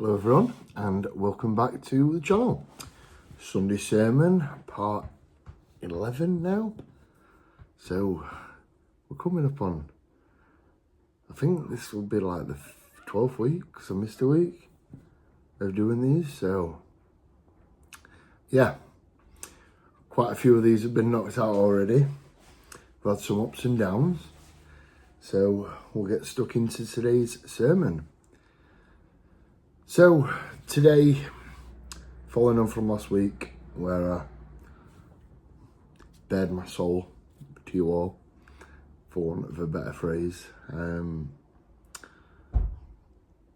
Hello everyone and welcome back to the channel. Sunday sermon part 11 now. So we're coming up on, I think this will be like the 12th week because I missed a week of doing these. So yeah, quite a few of these have been knocked out already. We've had some ups and downs. So we'll get stuck into today's sermon. So today, following on from last week, where I bared my soul to you all, for want of a better phrase, I'm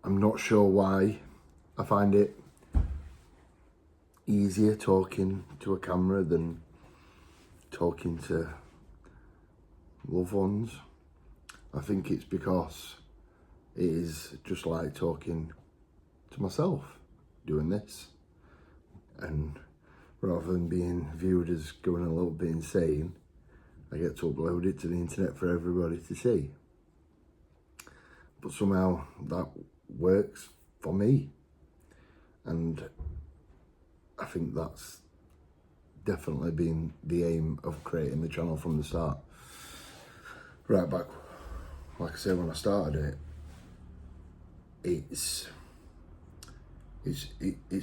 not sure why I find it easier talking to a camera than talking to loved ones. I think it's because it is just like talking to myself doing this, and rather than being viewed as going a little bit insane, I get to upload it to the internet for everybody to see. But somehow that works for me, and I think that's definitely been the aim of creating the channel from the start. Right back, like I said, when I started it, it's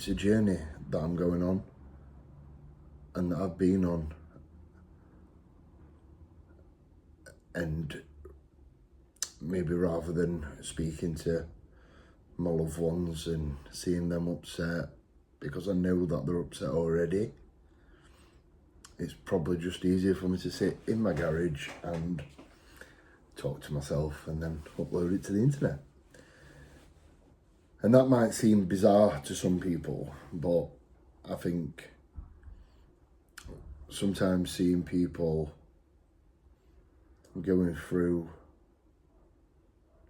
a journey that I'm going on and that I've been on, and maybe rather than speaking to my loved ones and seeing them upset because I know that they're upset already, it's probably just easier for me to sit in my garage and talk to myself and then upload it to the internet. And that might seem bizarre to some people, but I think sometimes seeing people going through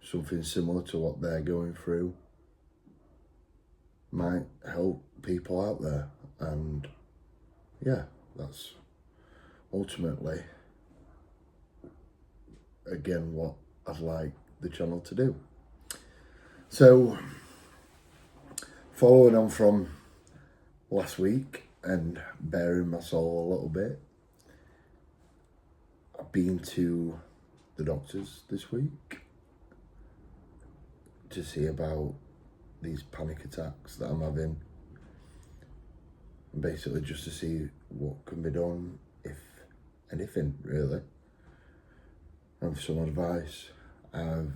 something similar to what they're going through might help people out there. And yeah, that's ultimately, again, what I'd like the channel to do. So, following on from last week and bearing my soul a little bit, I've been to the doctors this week to see about these panic attacks that I'm having, and basically just to see what can be done, if anything really, and for some advice. I've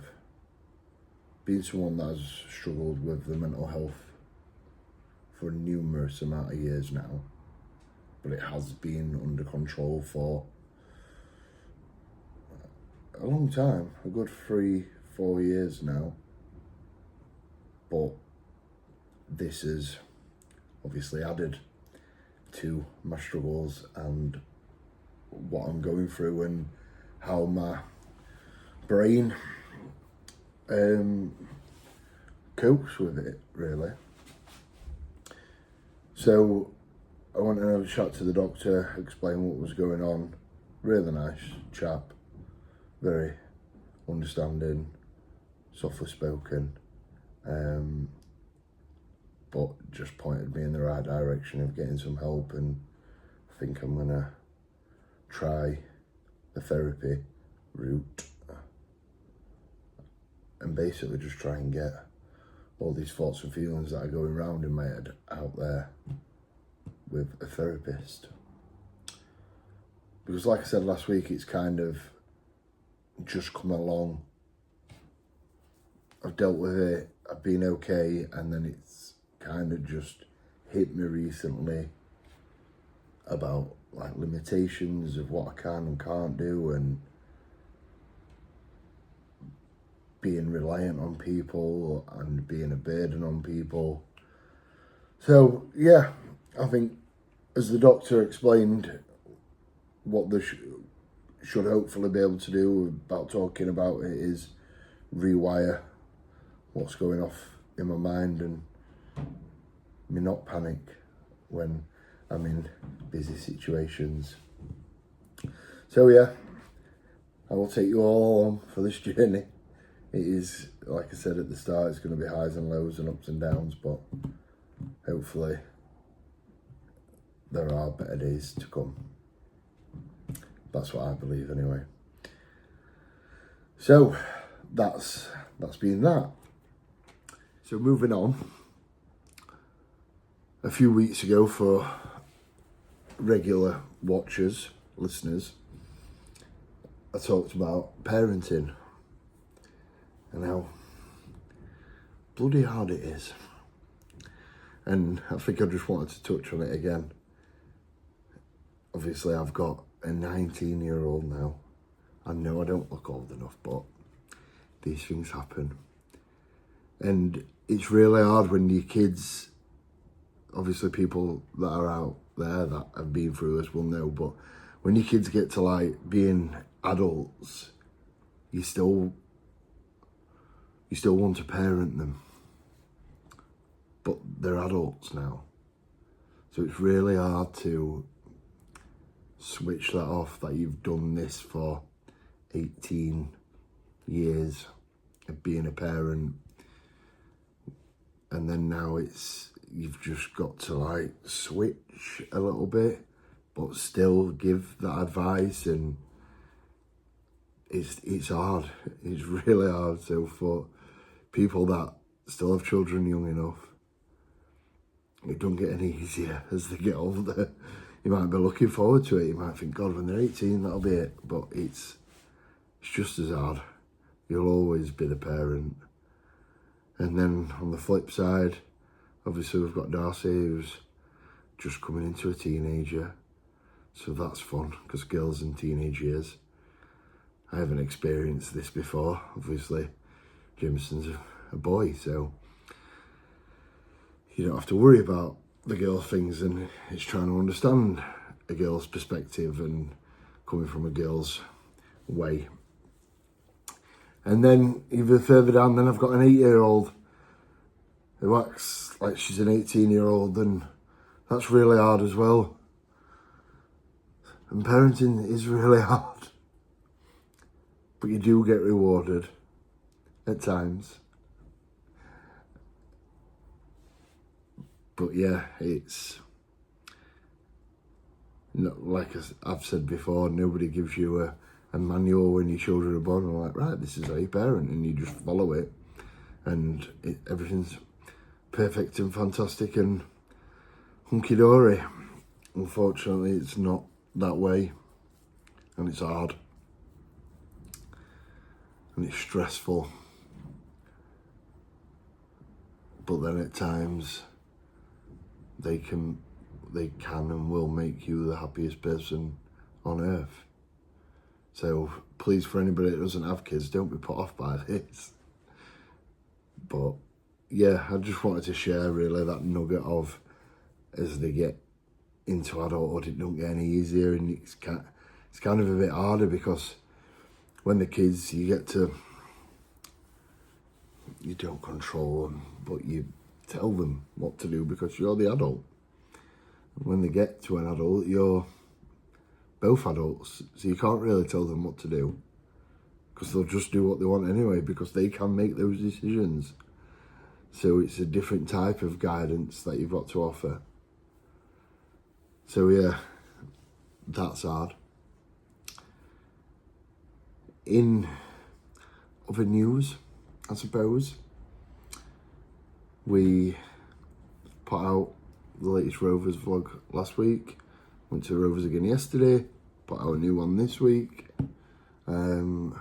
been someone that has struggled with the mental health for a numerous amount of years now, but it has been under control for a long time, a good 3-4 years now. But this has obviously added to my struggles and what I'm going through and how my brain copes with it, really. So I went and had a chat to the doctor, explain what was going on. Really nice chap, very understanding, softly spoken, but just pointed me in the right direction of getting some help, and I think I'm gonna try the therapy route and basically just try and get all these thoughts and feelings that are going around in my head out there with a therapist. Because like I said last week, it's kind of just come along. I've dealt with it, I've been okay, and then it's kind of just hit me recently about like limitations of what I can and can't do, and being reliant on people and being a burden on people. So yeah, I think as the doctor explained, what they should hopefully be able to do about talking about it is rewire what's going off in my mind and me not panic when I'm in busy situations. So yeah, I will take you all on for this journey it is, like I said at the start, it's going to be highs and lows and ups and downs, but hopefully there are better days to come. That's what I believe anyway. So that's been that. So moving on, a few weeks ago, for regular watchers, listeners, I talked about parenting and how bloody hard it is. And I think I just wanted to touch on it again. Obviously, I've got a 19-year-old now. I know I don't look old enough, but these things happen. And it's really hard when your kids, obviously people that are out there that have been through this will know, but when your kids get to like being adults, you still want to parent them. But they're adults now. So it's really hard to switch that off, that you've done this for 18 years of being a parent, and then now you've just got to like switch a little bit, but still give that advice, and it's hard. It's really hard. So for people that still have children young enough, it don't get any easier as they get older. You might be looking forward to it. You might think, God, when they're 18, that'll be it. But it's just as hard. You'll always be the parent. And then on the flip side, obviously we've got Darcy, who's just coming into a teenager. So that's fun, because girls in teenage years, I haven't experienced this before. Obviously, Jameson's a boy, so you don't have to worry about the girl things, and it's trying to understand a girl's perspective and coming from a girl's way. And then even further down, then I've got an 8-year-old who acts like she's an 18-year-old, and that's really hard as well. And parenting is really hard, but you do get rewarded at times. But yeah, it's not, like I've said before, nobody gives you a manual when your children are born. I'm like, right, this is how you parent, and you just follow it, and everything's perfect and fantastic and hunky-dory. Unfortunately, it's not that way, and it's hard, and it's stressful. But then at times, they can and will make you the happiest person on earth. So please, for anybody that doesn't have kids, don't be put off by this. But yeah, I just wanted to share really that nugget of, as they get into adulthood, it don't get any easier, and it's kind of a bit harder, because when the kids, you don't control them, but you tell them what to do because you're the adult. When they get to an adult, you're both adults, so you can't really tell them what to do, because they'll just do what they want anyway, because they can make those decisions. So it's a different type of guidance that you've got to offer. So yeah, that's hard. In other news, I suppose, we put out the latest Rovers vlog last week. Went to Rovers again yesterday. Put out a new one this week. And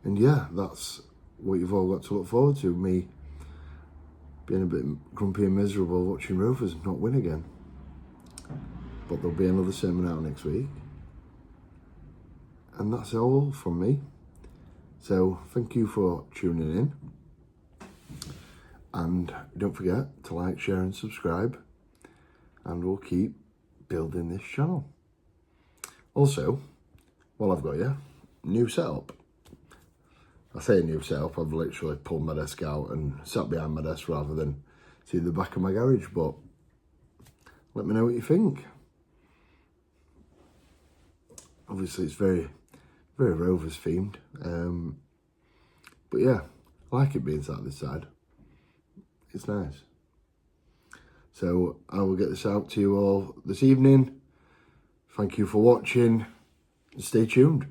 yeah, that's what you've all got to look forward to. Me being a bit grumpy and miserable watching Rovers not win again. But there'll be another sermon out next week. And that's all from me. So thank you for tuning in. And don't forget to like, share and subscribe. And we'll keep building this channel. Also, while I've got you, new setup. I say new setup, I've literally pulled my desk out and sat behind my desk rather than to the back of my garage, but let me know what you think. Obviously it's very, very Rovers themed. But yeah, I like it being sat this side. It's nice. So I will get this out to you all this evening. Thank you for watching. Stay tuned.